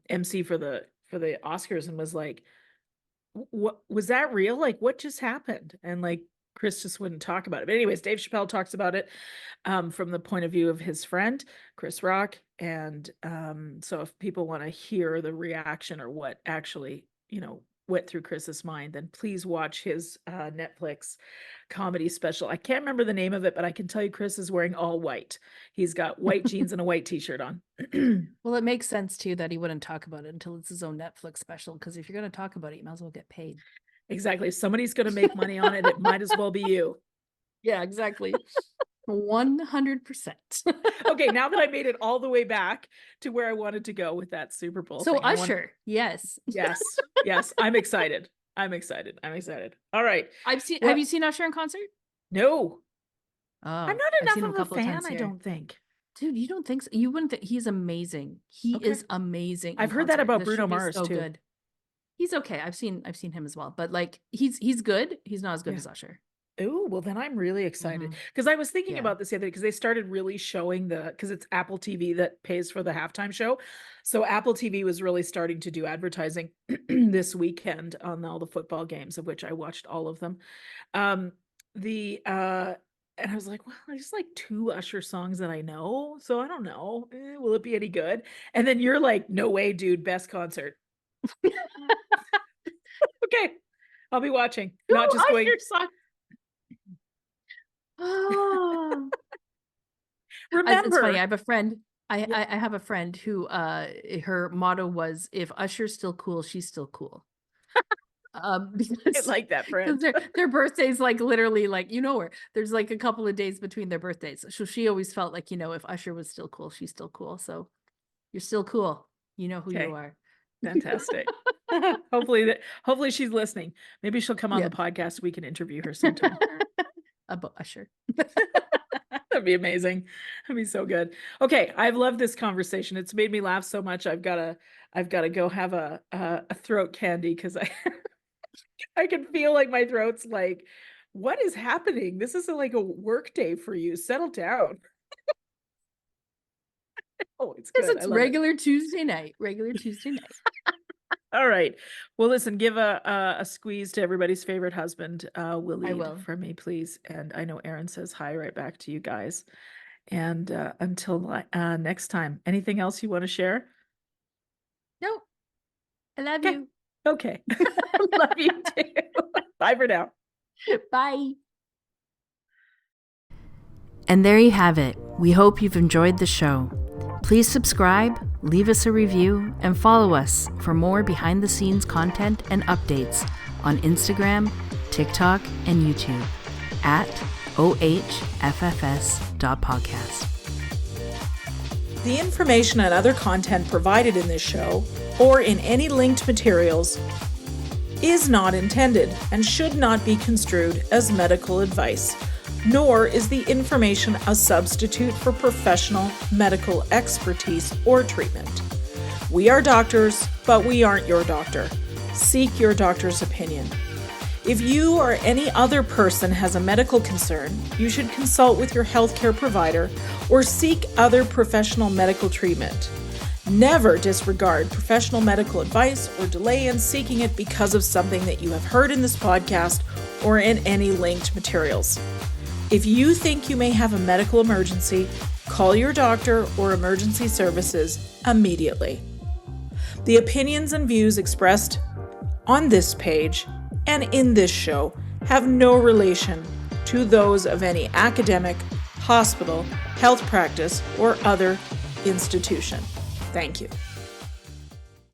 C: MC for the Oscars, and was like, what was that real? Like, what just happened? And like Chris just wouldn't talk about it. But anyways, Dave Chappelle talks about it from the point of view of his friend Chris Rock. And so if people want to hear the reaction or what actually, went through Chris's mind, then please watch his Netflix comedy special. I can't remember the name of it, but I can tell you Chris is wearing all white. He's got white jeans and a white t-shirt on.
B: Well, it makes sense too that he wouldn't talk about it until it's his own Netflix special, because if you're going to talk about it, you might as well get paid.
C: Exactly. If somebody's going to make money on it, it might as well be you.
B: Yeah, exactly. 100%.
C: Okay, now that I made it all the way back to where I wanted to go with that Super Bowl
B: So
C: thing,
B: Usher, yes.
C: Yes, I'm excited. All right.
B: Have you seen Usher in concert?
C: No,
B: Oh,
C: I'm not
B: I've seen him
C: enough of a fan, I
B: here.
C: don't think.
B: Dude, you don't think so? You wouldn't think he's amazing. He
C: Okay.
B: is amazing.
C: I've
B: in
C: heard that
B: concert.
C: about
B: The
C: Bruno
B: show is
C: Mars
B: so
C: too.
B: good. He's okay. I've seen him as well, but like he's good. He's not as good
C: Yeah.
B: as Usher.
C: Oh, well then I'm really excited,
B: Mhm.
C: because I was thinking
B: Yeah.
C: about this the other day, because they started really showing because it's Apple TV that pays for the halftime show. So Apple TV was really starting to do advertising this weekend on all the football games, of which I watched all of them. And I was like, well, there's like 2 Usher songs that I know, so I don't know. Will it be any good? And then you're like, no way, dude, best concert. Okay, I'll be watching. Not just going.
B: Song. Oh.
C: Remember,
B: It's funny. I have a friend. I have a friend who her motto was, if Usher's still cool, she's still cool. Because
C: I like that friend.
B: their birthdays, like literally, like her. There's like a couple of days between their birthdays. So she always felt like, if Usher was still cool, she's still cool. So you're still cool. You know who
C: Okay.
B: you are.
C: Fantastic. Hopefully she's listening. Maybe she'll come on
B: Yeah.
C: the podcast. We can interview her sometime.
B: About Usher.
C: That'd be amazing. That'd be so good. Okay, I've loved this conversation. It's made me laugh so much. I've gotta go have a throat candy, because I can feel like my throat's like, what is happening? This is like a work day for you. Settle down. Oh, it's good.
B: It's regular Tuesday night. Regular Tuesday night.
C: All right. Well, listen, give a squeeze to everybody's favorite husband, Willie,
B: I will.
C: for me, please. And I know Aaron says hi right back to you guys. And until next time, anything else you want to share?
B: No, I love
C: Okay.
B: you.
C: Okay. Love you too. Bye for now.
B: Bye. And there you have it. We hope you've enjoyed the show. Please subscribe, leave us a review, and follow us for more behind-the-scenes content and updates on Instagram, TikTok, and YouTube at ohffs.podcast.
A: The information and other content provided in this show, or in any linked materials, is not intended and should not be construed as medical advice.
C: nor is the information a substitute for professional medical expertise or treatment. We are doctors, but we aren't your doctor. Seek your doctor's opinion. If you or any other person has a medical concern, you should consult with your healthcare provider or seek other professional medical treatment. Never disregard professional medical advice or delay in seeking it because of something that you have heard in this podcast or in any linked materials. If you think you may have a medical emergency, call your doctor or emergency services immediately. The opinions and views expressed on this page and in this show have no relation to those of any academic, hospital, health practice, or other institution. Thank you.